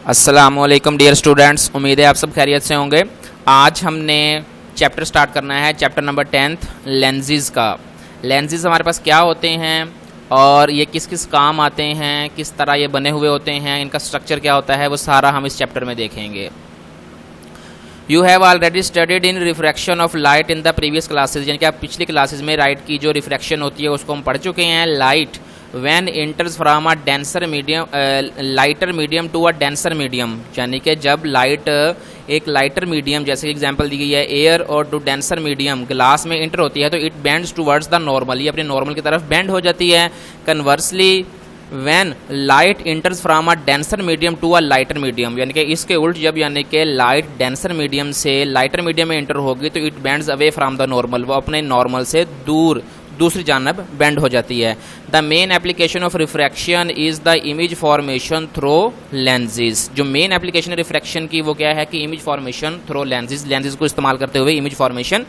अस्सलामुअलैकुम dear students, उम्मीद है आप सब खैरियत से होंगे। आज हमने चैप्टर स्टार्ट करना है, चैप्टर नंबर 10 लेंसेज का। लेंसेज हमारे पास क्या होते हैं और ये किस किस काम आते हैं, किस तरह ये बने हुए होते हैं, इनका स्ट्रक्चर क्या होता है, वो सारा हम इस चैप्टर में देखेंगे। You have already studied in refraction of light in the previous classes, यानी कि आप पिछली क्लासेज में लाइट की जो रिफ्रैक्शन होती है उसको हम पढ़ चुके हैं। Light when enters from a denser medium lighter medium to a denser medium, यानी कि जब लाइट एक लाइटर मीडियम, जैसे एग्जांपल दी गई है एयर, और टू डेंसर मीडियम ग्लास में इंटर होती है तो it bends towards the normal, ये अपने नॉर्मल की तरफ बेंड हो जाती है। Conversely when light enters from a denser medium to a lighter medium, यानी कि इसके उल्ट जब यानी कि लाइट डेंसर मीडियम से लाइटर मीडियम में एंटर होगी तो it bends away from the normal, वो अपने नॉर्मल से दूसरी जानब बेंड हो जाती है। The main application of refraction is the image formation through lenses. जो मेन एप्लीकेशन है रिफ्रैक्शन की वो क्या है कि image formation through lenses, lenses को इस्तेमाल करते हुए इमेज फॉर्मेशन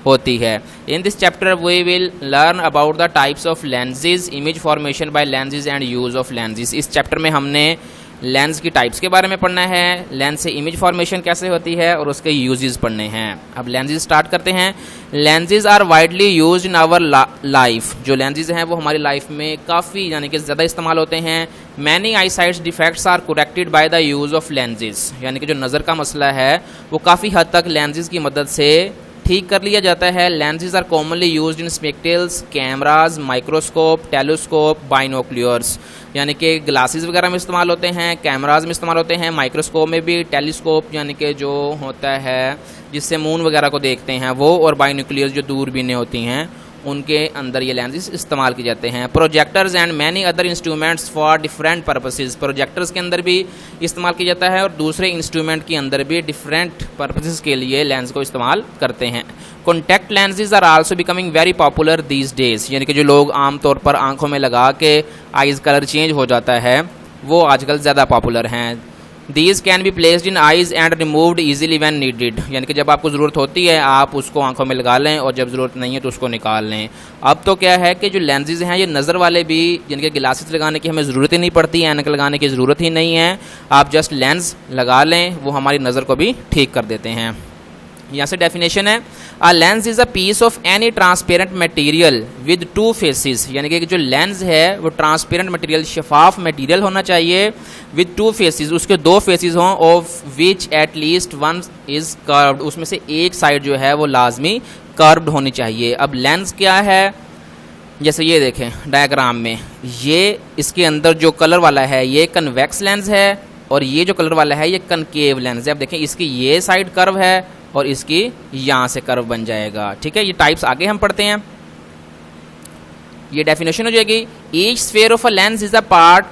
होती है। In this chapter we will learn about the types of lenses, image formation by lenses and use of lenses. इस चैप्टर में हमने लेंस की टाइप्स के बारे में पढ़ना है, लेंस से इमेज फॉर्मेशन कैसे होती है और उसके यूजेस पढ़ने हैं। अब लेंसेज स्टार्ट करते हैं। Lenses are widely used in our life. जो लेंसेज हैं वो हमारी लाइफ में काफ़ी यानी कि ज़्यादा इस्तेमाल होते हैं। Many eye sights defects are corrected by the use of lenses, यानी कि जो नज़र का मसला है वो काफ़ी हद तक लेंसेज की मदद से ठीक कर लिया जाता है। Lenses are commonly used in spectacles, cameras, microscope, telescope, binoculars, यानी कि ग्लासेस वगैरह में इस्तेमाल होते हैं, कैमराज में इस्तेमाल होते हैं, माइक्रोस्कोप में भी, टेलीस्कोप यानी कि जो होता है जिससे मून वगैरह को देखते हैं वो, और बाइनोक्यूलर्स जो दूरबीनें होती हैं उनके अंदर ये लेंसेज इस्तेमाल किए जाते हैं। Projectors and many other instruments for different purposes, projectors के अंदर भी इस्तेमाल किया जाता है और दूसरे इंस्ट्रूमेंट के अंदर भी डिफरेंट पर्पसेस के लिए लेंस को इस्तेमाल करते हैं। Contact lenses are also becoming very popular these days, यानी कि जो लोग आमतौर पर आंखों में लगा के आइज़ कलर चेंज हो जाता है वो आजकल ज़्यादा पॉपुलर हैं। These can be placed in eyes and removed easily when needed, यानी कि जब आपको ज़रूरत होती है आप उसको आंखों में लगा लें और जब ज़रूरत नहीं है तो उसको निकाल लें। अब तो क्या है कि जो लेंसेज हैं ये नज़र वाले भी, यानी कि ग्लासेस लगाने की हमें ज़रूरत ही नहीं पड़ती, ऐनक लगाने की ज़रूरत ही नहीं है, आप जस्ट लेंस लगा लें, वो हमारी नज़र को भी ठीक कर देते हैं। यहाँ से डेफिनेशन है, a lens is a piece of any transparent material with two faces, यानी कि जो लेंस है वो ट्रांसपेरेंट मटेरियल, शफाफ मटेरियल होना चाहिए, विद टू फेसेस, उसके दो फेसेस हों, of which at least one is curved, उसमें से एक साइड जो है वो लाजमी कर्व्ड होनी चाहिए। अब लेंस क्या है, जैसे ये देखें डायग्राम में, ये इसके अंदर जो कलर वाला है ये कन्वेक्स लेंस है और ये जो कलर वाला है ये कनकेव लेंस है। अब देखें इसकी ये साइड कर्व है और इसकी यहाँ से कर्व बन जाएगा। ठीक है, ये टाइप्स आगे हम पढ़ते हैं, ये डेफिनेशन हो जाएगी। Each sphere of a lens is a part,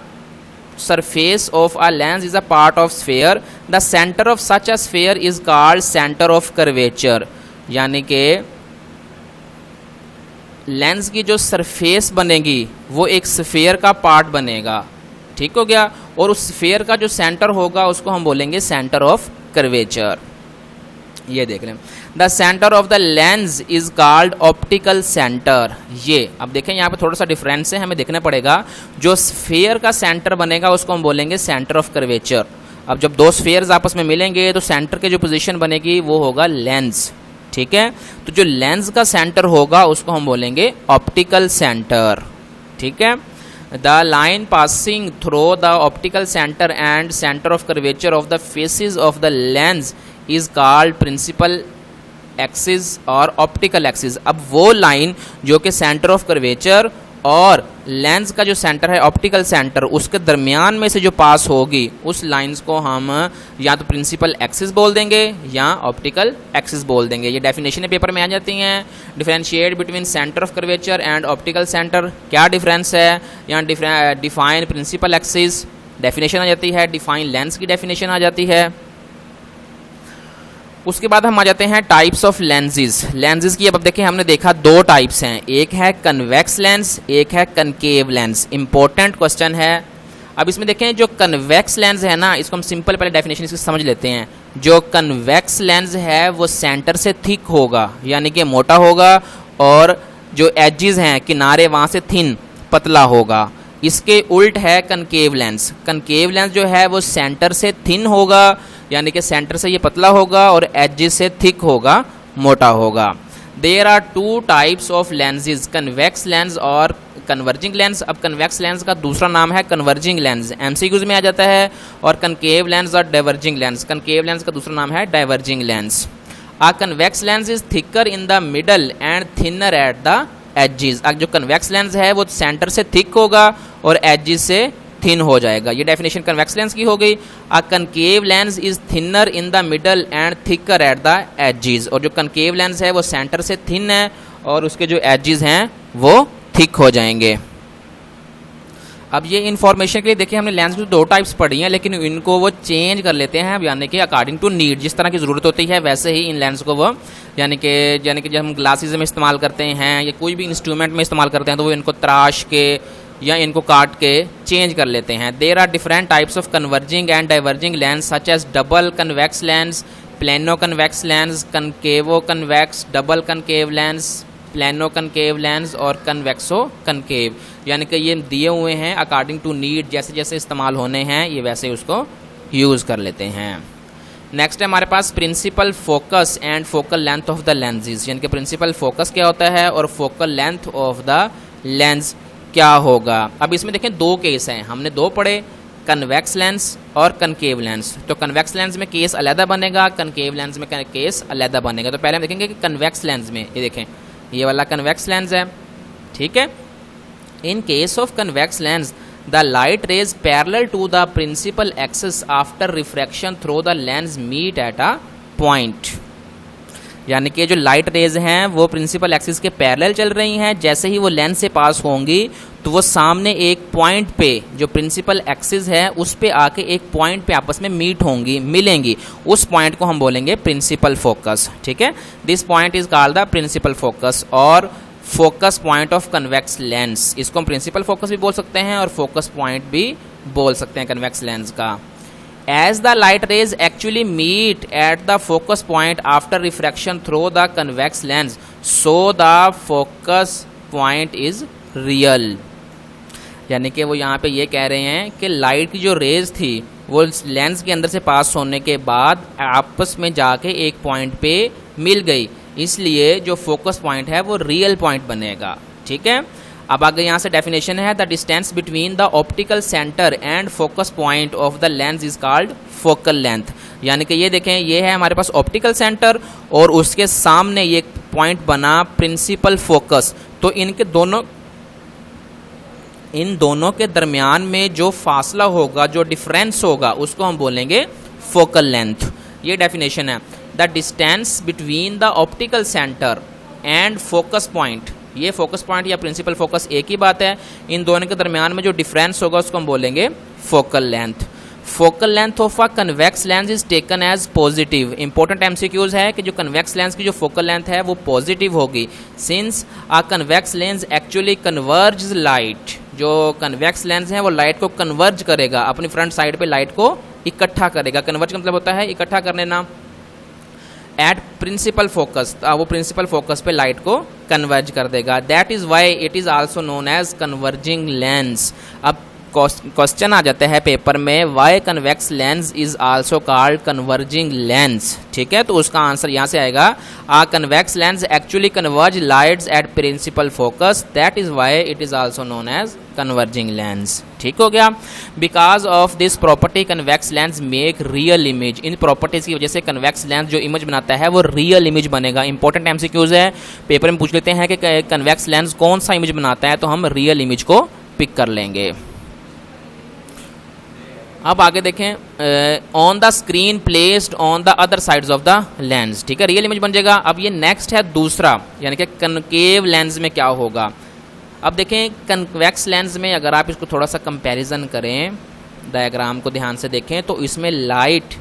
surface of a lens is a part of sphere, the centre of such a sphere is called centre of curvature, यानी कि लेंस की जो सरफेस बनेगी वो एक sphere का part बनेगा, ठीक हो गया, और उस स्फीयर का जो सेंटर होगा उसको हम बोलेंगे सेंटर ऑफ कर्वेचर। ये देख लें, the centre of the lens is called optical centre. ये अब देखें यहाँ पे थोड़ा सा डिफरेंस है, हमें देखना पड़ेगा। जो स्फीयर का सेंटर बनेगा उसको हम बोलेंगे सेंटर ऑफ कर्वेचर। अब जब दो स्फीयर्स आपस में मिलेंगे तो सेंटर के जो पोजीशन बनेगी वो होगा लेंस, ठीक है, तो जो लेंस का सेंटर होगा उसको हम बोलेंगे ऑप्टिकल सेंटर, ठीक है। The line passing through the optical centre and centre of curvature of the faces of the lens is called principal axis और ऑप्टिकल एक्सिस। अब वो लाइन जो कि सेंटर ऑफ कर्वेचर और लेंस का जो सेंटर है ऑप्टिकल सेंटर उसके दरमियान में से जो पास होगी उस लाइंस को हम या तो प्रिंसिपल एक्सिस बोल देंगे या ऑप्टिकल एक्सिस बोल देंगे। ये डेफिनेशन पेपर में आ जाती हैं। Differentiate between centre of curvature and optical centre, क्या डिफरेंस है, यहाँ डिफाइन प्रिंसिपल एक्सिस डेफिनेशन आ जाती है, डिफाइन लेंस की डेफिनेशन आ जाती है। उसके बाद हम आ जाते हैं टाइप्स ऑफ लेंसेज। लेंसेज की अब देखें हमने देखा दो टाइप्स हैं, एक है कन्वेक्स लेंस, एक है कनकेव लेंस। इंपॉर्टेंट क्वेश्चन है। अब इसमें देखें जो कन्वेक्स लेंस है ना, इसको हम सिंपल पहले डेफिनेशन इसकी समझ लेते हैं। जो कन्वेक्स लेंस है वो सेंटर से थिक होगा, यानी कि मोटा होगा, और जो एजेस हैं किनारे वहाँ से थिन पतला होगा। इसके उल्ट है कनकेव लेंस। कनकेव लेंस जो है वो सेंटर से थिन होगा, यानी कि सेंटर से ये पतला होगा और एजेस से थिक होगा, मोटा होगा। There are two types of lenses, convex lens और कन्वर्जिंग लेंस। अब कन्वेक्स लेंस का दूसरा नाम है कन्वर्जिंग लेंस, एमसीक्यूज में आ जाता है। और कनकेव लेंस और डाइवर्जिंग लेंस, कनकेव लेंस का दूसरा नाम है diverging lens. A convex lens is thicker in the middle and thinner at the edges। अब जो कन्वेक्स लेंस है वो सेंटर से थिक होगा और एजेस से थिन हो जाएगा। ये डेफिनेशन कन्वेक्स लेंस की हो गई। A concave lens is thinner in the middle and thicker at the edges। और जो कनकेव लेंस है वो सेंटर से थिन है और उसके जो एजेस हैं वो थिक हो जाएंगे। अब ये इन्फॉर्मेशन के लिए देखिए हमने लेंस की दो टाइप्स पढ़ी हैं, लेकिन इनको वो चेंज कर लेते हैं यानी कि अकॉर्डिंग टू नीड, जिस तरह की ज़रूरत होती है वैसे ही इन लेंस को वो यानी कि जब हम ग्लासेस में इस्तेमाल करते हैं या कोई भी इंस्ट्रूमेंट में इस्तेमाल करते हैं तो वो इनको तराश के या इनको काट के चेंज कर लेते हैं। There are different types of converging and diverging lens such as double convex lens, plano convex lens, concavo convex, double concave lens, plano concave lens और कन्वेक्सो कनकेव। यानी कि ये दिए हुए हैं अकॉर्डिंग टू नीड, जैसे जैसे इस्तेमाल होने हैं ये वैसे उसको यूज़ कर लेते हैं। नेक्स्ट है हमारे पास principal focus and focal length of the lenses, यानी कि प्रिंसिपल फोकस क्या होता है और focal length of the lens क्या होगा। अब इसमें देखें दो केस हैं, हमने दो पढ़े, कन्वेक्स लेंस और कनकेव लेंस। तो कन्वेक्स लेंस में केस अलग बनेगा, कनकेव लेंस में केस अलग बनेगा। तो पहले हम देखेंगे कि कन्वेक्स लेंस में, ये देखें ये वाला कन्वेक्स लेंस है, ठीक है। In case of convex lens the light rays parallel to the principal axis after refraction through the lens meet at a point. यानी कि जो लाइट रेज हैं वो प्रिंसिपल एक्सिस के पैरेलल चल रही हैं, जैसे ही वो लेंस से पास होंगी तो वो सामने एक पॉइंट पे जो प्रिंसिपल एक्सिस है उस पे आके एक पॉइंट पे आपस में मीट होंगी, मिलेंगी। उस पॉइंट को हम बोलेंगे प्रिंसिपल फोकस, ठीक है। This point is called the principal focus और focus point of convex lens. इसको हम प्रिंसिपल फोकस भी बोल सकते हैं और फोकस पॉइंट भी बोल सकते हैं कन्वेक्स लेंस का। As the light rays actually meet at the focus point after refraction through the convex lens, so the focus point is real। यानी कि वो यहाँ पे ये कह रहे हैं कि लाइट की जो रेज थी वो लेंस के अंदर से पास होने के बाद आपस में जाके एक पॉइंट पे मिल गई, इसलिए जो फोकस पॉइंट है वो रियल पॉइंट बनेगा, ठीक है। अब आगे यहाँ से डेफिनेशन है, the distance between the optical centre and focus point of the lens is called focal length. यानी कि ये देखें ये है हमारे पास ऑप्टिकल सेंटर और उसके सामने ये पॉइंट बना प्रिंसिपल फोकस। तो इन दोनों के दरमियान में जो फासला होगा, जो डिफरेंस होगा, उसको हम बोलेंगे फोकल लेंथ। ये डेफिनेशन है, the distance between the optical centre and focus point. ये फोकस पॉइंट या प्रिंसिपल फोकस एक ही बात है, इन दोनों के दरमियान में जो डिफरेंस होगा उसको हम बोलेंगे focal length. Focal length of a convex lens is taken as positive. Important MCQs है कि जो कन्वेक्स लेंस की जो फोकल लेंथ है वो पॉजिटिव होगी, since a convex lens actually converge light. जो कन्वेक्स लेंस है वो लाइट को कन्वर्ज करेगा, अपनी फ्रंट साइड पे लाइट को इकट्ठा करेगा। कन्वर्ज का मतलब होता है इकट्ठा करने ना। एट प्रिंसिपल फोकस, वो प्रिंसिपल फोकस पे लाइट को कन्वर्ज कर देगा। That is why it is also known as converging lens. अब क्वेश्चन आ जाता है पेपर में, why convex lens is also called converging lens, ठीक है। तो उसका आंसर यहाँ से आएगा, a convex lens actually converge lights at principal focus, that is why it is also known as converging lens, ठीक हो गया। Because of this property convex lens make real image. In properties की वजह से convex lens जो image बनाता है वो रियल इमेज बनेगा। इंपॉर्टेंट एमसीक्यूज है, पेपर में पूछ लेते हैं कि कन्वेक्स लेंस कौन सा इमेज बनाता है, तो हम रियल इमेज को पिक कर लेंगे। अब आगे देखें, on the screen placed on the other sides of the lens, ठीक है, रियल इमेज बन जाएगा। अब ये नेक्स्ट है दूसरा, यानी कि कनकेव लेंस में क्या होगा। अब देखें कन्वेक्स लेंस में अगर आप इसको थोड़ा सा कंपैरिजन करें, डायग्राम को ध्यान से देखें तो इसमें लाइट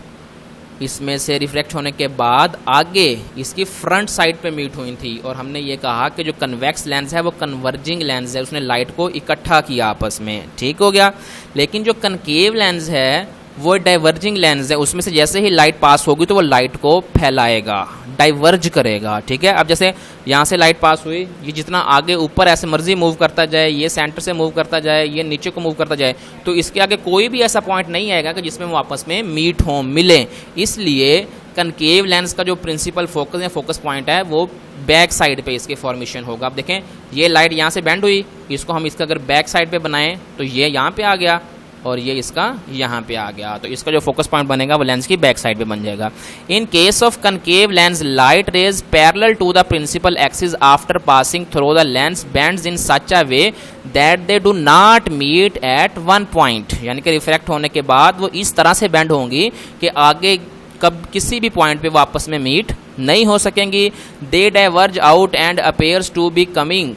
इसमें से रिफ्लेक्ट होने के बाद आगे इसकी फ्रंट साइड पे मीट हुई थी, और हमने ये कहा कि जो कन्वेक्स लेंस है वो कन्वर्जिंग लेंस है, उसने लाइट को इकट्ठा किया आपस में, ठीक हो गया। लेकिन जो कनकेव लेंस है वो डाइवर्जिंग लेंस है, उसमें से जैसे ही लाइट पास होगी तो वो लाइट को फैलाएगा, डाइवर्ज करेगा। ठीक है, अब जैसे यहाँ से लाइट पास हुई, ये जितना आगे ऊपर ऐसे मर्जी मूव करता जाए, ये सेंटर से मूव करता जाए, ये नीचे को मूव करता जाए, तो इसके आगे कोई भी ऐसा पॉइंट नहीं आएगा कि जिसमें वो आपस में मीट हों, मिलें। इसलिए कनकेव लेंस का जो प्रिंसिपल फोकस है, फोकस पॉइंट है, वो बैक साइड पे इसके फॉर्मेशन होगा। अब देखें ये लाइट यहाँ से बेंड हुई, इसको हम इसका अगर बैक साइड पे बनाएं तो ये यहाँ पे आ गया और ये इसका यहाँ पे आ गया, तो इसका जो फोकस पॉइंट बनेगा वो लेंस की बैक साइड पे बन जाएगा। In case of concave lens light rays parallel to the principal axis after passing through the lens bends in such a way that they do not meet at one point, यानी कि refract होने के बाद वो इस तरह से bend होंगी कि आगे कब किसी भी पॉइंट पे वो आपस में मीट नहीं हो सकेंगी। They diverge out and appears to be coming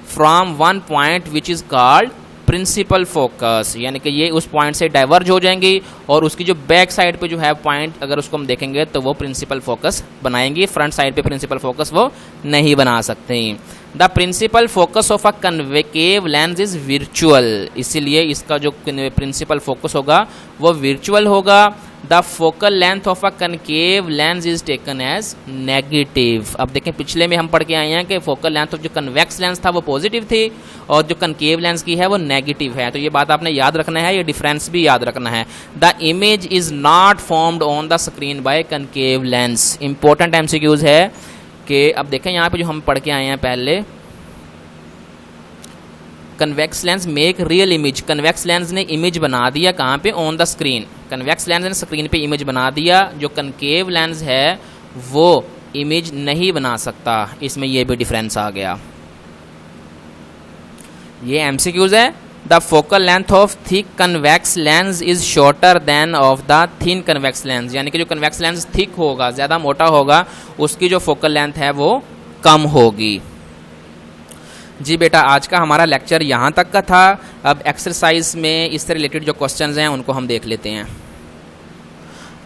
from one point which is called principal focus, यानी कि ये उस पॉइंट से डाइवर्ज हो जाएंगी और उसकी जो बैक साइड पे जो है पॉइंट, अगर उसको हम देखेंगे तो वो प्रिंसिपल फोकस बनाएंगी। फ्रंट साइड पे प्रिंसिपल फोकस वो नहीं बना सकते। The principal focus of a concave lens is virtual, इसीलिए इसका जो प्रिंसिपल फोकस होगा वो विर्चुअल होगा। The focal length of a concave lens is taken as negative. अब देखें पिछले में हम पढ़ के आए हैं कि फोकल लेंथ ऑफ जो कन्वेक्स लेंस था वो पॉजिटिव थी और जो कनकेव लेंस की है वो नेगेटिव है, तो ये बात आपने याद रखना है, ये डिफरेंस भी याद रखना है। The image is not formed on the screen bye concave lens. Important MCQs है कि अब देखें यहाँ पे जो हम पढ़ के आए हैं पहले, convex lens make real image, convex lens ने इमेज बना दिया कहाँ पे, on the screen. Convex lens ने स्क्रीन पे इमेज बना दिया, जो कनकेव लेंस है वो इमेज नहीं बना सकता। इसमें ये भी डिफरेंस आ गया। ये एमसीक्यूज है। The focal length of thick convex lens is shorter than of the thin convex lens, यानी कि जो कन्वेक्स लेंस थिक होगा, ज़्यादा मोटा होगा, उसकी जो फोकल लेंथ है वो कम होगी। जी बेटा, आज का हमारा लेक्चर यहाँ तक का था। अब एक्सरसाइज में इससे रिलेटेड जो क्वेश्चंस हैं उनको हम देख लेते हैं।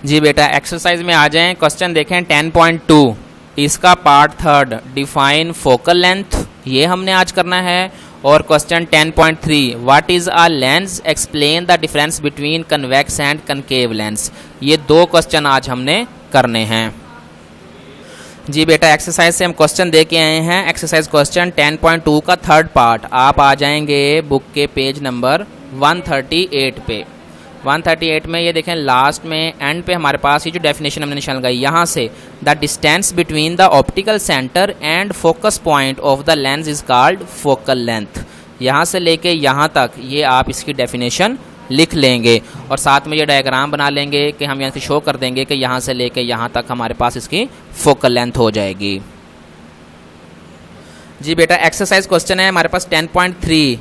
जी बेटा, एक्सरसाइज में आ जाएं। क्वेश्चन देखें 10.2, इसका part third, define focal length, ये हमने आज करना है। और question 10.3, what is a lens, explain the difference between convex and concave lens. ये दो क्वेश्चन आज हमने करने हैं। जी बेटा, एक्सरसाइज से हम क्वेश्चन दे के आए हैं। एक्सरसाइज क्वेश्चन 10.2 का थर्ड पार्ट, आप आ जाएंगे बुक के पेज नंबर 138 पे। 138 में ये देखें लास्ट में एंड पे हमारे पास ये जो डेफिनेशन हमने निशान लगाई, यहाँ से the distance between the optical centre and focus point of the lens is called focal length. यहाँ से लेके यहाँ तक ये आप इसकी डेफिनेशन लिख लेंगे और साथ में ये डायग्राम बना लेंगे कि हम यहाँ से शो कर देंगे कि यहाँ से लेके यहाँ तक हमारे पास इसकी फोकल लेंथ हो जाएगी। जी बेटा, एक्सरसाइज क्वेश्चन है हमारे पास 10.3,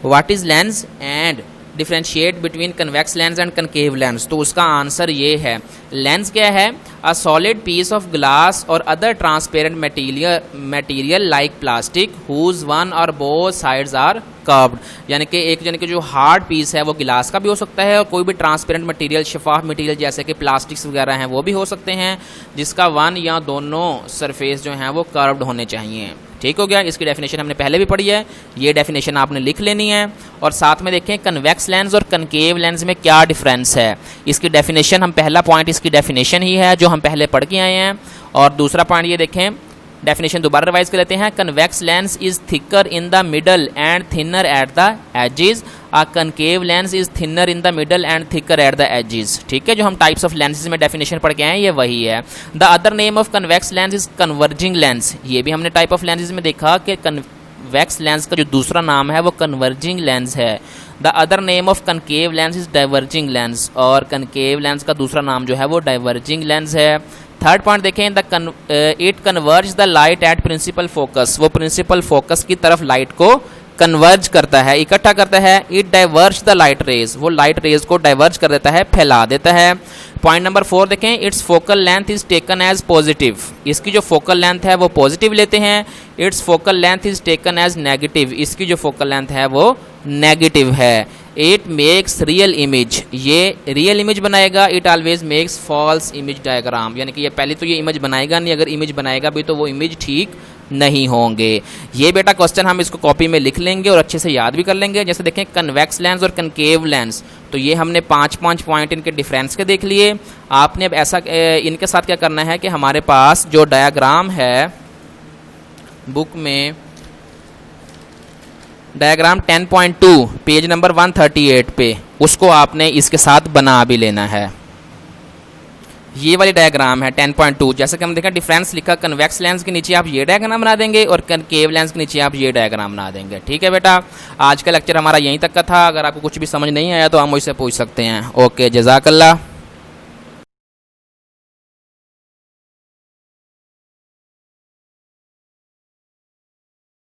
what is lens and differentiate between convex lens and concave lens. तो उसका आंसर ये है, लेंस क्या है, a solid piece of glass और other transparent material like plastic whose one और बोथ साइड्स आर कर्व्ड, यानी कि जो हार्ड पीस है वो गिलास का भी हो सकता है और कोई भी ट्रांसपेरेंट मटेरियल, शफाफ मटेरियल जैसे कि प्लास्टिक्स वगैरह हैं वो भी हो सकते हैं, जिसका वन या दोनों सरफेस जो हैं वो कर्व्ड होने चाहिए। ठीक हो गया, इसकी डेफिनेशन हमने पहले भी पढ़ी है, ये डेफिनेशन आपने लिख लेनी है। और साथ में देखें कन्वेक्स लेंस और कनकेव लेंस में क्या डिफरेंस है, इसकी डेफिनेशन, हम पहला पॉइंट इसकी डेफिनेशन ही है जो हम पहले पढ़ के आए हैं। और दूसरा पॉइंट ये देखें, डेफिनेशन दोबारा रिवाइज कर लेते हैं। Convex lens is thicker in the middle and thinner at the edges, a concave lens is thinner in the middle and thicker at the edges. ठीक है, जो हम टाइप्स ऑफ लेंसेज में डेफिनेशन पढ़ के आए हैं ये वही है। The other name of convex lens is converging lens, ये भी हमने टाइप ऑफ लेंसेज में देखा कि कन्वेक्स लेंस का जो दूसरा नाम है वो कन्वर्जिंग लेंस है। The other name of concave lens is diverging lens, और कनकेव लेंस का दूसरा नाम जो है वो डाइवर्जिंग लेंस है। थर्ड पॉइंट देखें, it converge the light at principal focus, वो प्रिंसिपल फोकस की तरफ लाइट को कन्वर्ज करता है, इकट्ठा करता है। It diverge the light raise, वो लाइट रेज को डाइवर्ज कर देता है, फैला देता है। पॉइंट नंबर 4 देखें, its focal length is taken as positive, इसकी जो फोकल लेंथ है वो पॉजिटिव लेते हैं। Its focal length is taken as negative, इसकी जो फोकल लेंथ है वो नेगेटिव है। इट मेक्स रियल इमेज, ये रियल इमेज बनाएगा। It always makes false image diagram, यानी कि ये पहले तो ये इमेज बनाएगा नहीं, अगर इमेज बनाएगा भी तो वो इमेज ठीक नहीं होंगे। ये बेटा क्वेश्चन हम इसको कॉपी में लिख लेंगे और अच्छे से याद भी कर लेंगे। जैसे देखें कन्वेक्स लेंस और कनकेव लेंस, तो ये हमने 5-5 पॉइंट इनके डिफरेंस के देख लिए। आपने अब ऐसा इनके साथ क्या करना है कि हमारे पास जो डायग्राम है बुक में, डायग्राम 10.2 पेज नंबर 138 पे, उसको आपने इसके साथ बना भी लेना है। ये वाली डायग्राम है 10.2। जैसे कि हम देखा डिफरेंस लिखा, कन्वेक्स लेंस के नीचे आप ये डायग्राम बना देंगे और कनकेव लेंस के नीचे आप ये डायग्राम बना देंगे। ठीक है बेटा, आज का लेक्चर हमारा यहीं तक का था। अगर आपको कुछ भी समझ नहीं आया तो आप मुझसे पूछ सकते हैं। ओके, जज़ाकल्लाह।